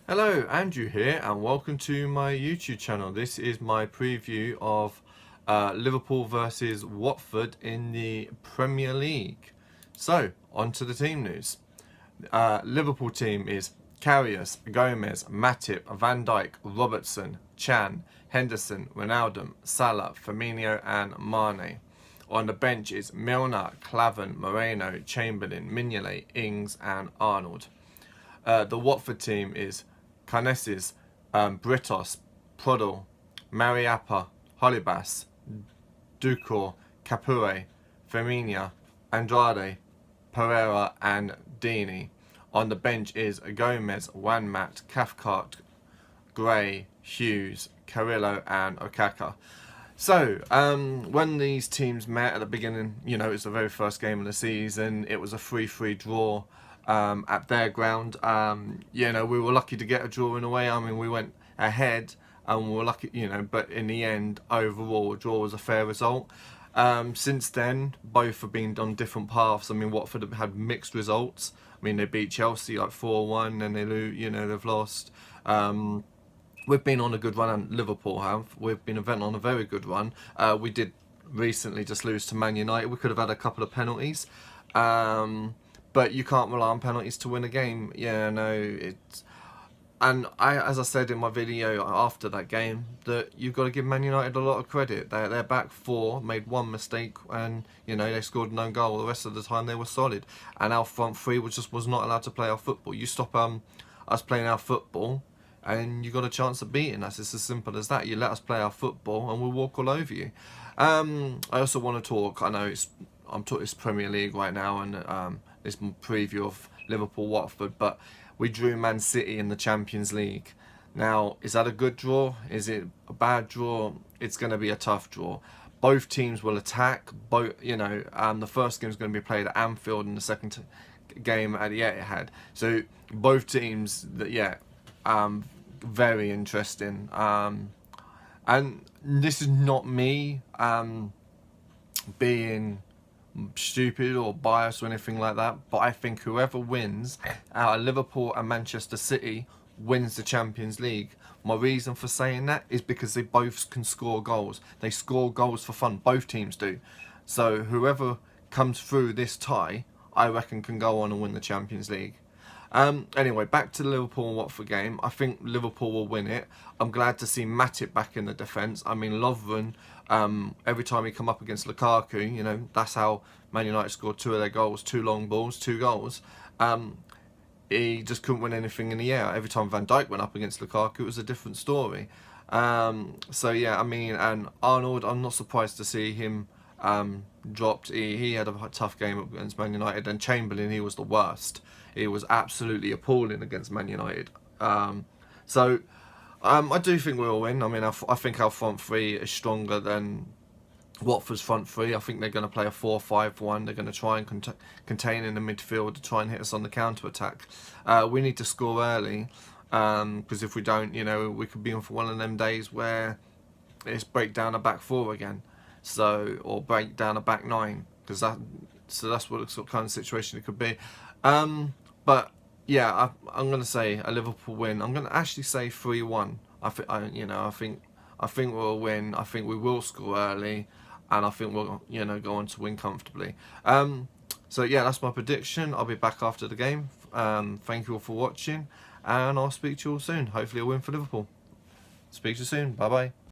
Hello, Andrew here, and welcome to my YouTube channel. This is my preview of Liverpool versus Watford in the Premier League. So, on to the team news. Liverpool team is Karius, Gomez, Matip, Van Dijk, Robertson, Chan, Henderson, Ronaldo, Salah, Firmino and Mane. On the bench is Milner, Clavan, Moreno, Chamberlain, Mignolet, Ings and Arnold. The Watford team is Caneses, Britos, Prodl, Mariappa, Holibas, Ducor, Capure, Firmino, Andrade, Pereira and Dini. On the bench is Gomez, Wanmat, Cathcart, Gray, Hughes, Carrillo and Okaka. So, when these teams met at the beginning, it was the very first game of the season. It was a 3-3 draw at their ground. We were lucky to get a draw in a way. I mean, we went ahead and we were lucky, but in the end, overall, a draw was a fair result. Since then, both have been on different paths. I mean, Watford have had mixed results. I mean, they beat Chelsea like 4-1 and they lose, they've lost. We've been on a good run, and Liverpool have. We've been on a very good run. We did recently just lose to Man United. We could have had a couple of penalties. But you can't rely on penalties to win a game. As I said in my video after that game, that you've got to give Man United a lot of credit. Their back four made one mistake, and they scored no goal. The rest of the time they were solid, and our front three was not allowed to play our football. You stop us playing our football, and you got a chance of beating us. It's as simple as that. You let us play our football, and we'll walk all over you. I also want to talk. I know I'm talking this Premier League right now, and this preview of Liverpool Watford, but we drew Man City in the Champions League. Now, is that a good draw? Is it a bad draw? It's going to be a tough draw. Both teams will attack. The first game is going to be played at Anfield, and the second game at the Etihad. So both teams, very interesting. And this is not me being stupid or biased or anything like that, but I think whoever wins out of Liverpool and Manchester City wins the Champions League. My reason for saying that is because they both can score goals. They score goals for fun. Both teams do. So whoever comes through this tie, I reckon, can go on and win the Champions League. Anyway, back to the Liverpool and Watford game. I think Liverpool will win it. I'm glad to see Matip back in the defence. I mean, Lovren, every time he come up against Lukaku, that's how Man United scored 2 of their goals, 2 long balls, 2 goals. He just couldn't win anything in the air. Every time Van Dijk went up against Lukaku, it was a different story. And Arnold, I'm not surprised to see him dropped. He had a tough game against Man United, and Chamberlain, he was the worst. He was absolutely appalling against Man United. I do think we'll win. I mean, I think our front three is stronger than Watford's front three. I think they're going to play a 4-5-1. They're going to try and contain in the midfield to try and hit us on the counter-attack. We need to score early, because if we don't, we could be in for one of them days where it's break down a back four again. Or break down a back nine, because that's what sort of kind of situation it could be. I'm going to say a Liverpool win. I'm going to actually say 3-1. I think we'll win. I think we will score early, and I think we'll go on to win comfortably. That's my prediction. I'll be back after the game. Thank you all for watching, and I'll speak to you all soon. Hopefully, I'll win for Liverpool. Speak to you soon. Bye bye.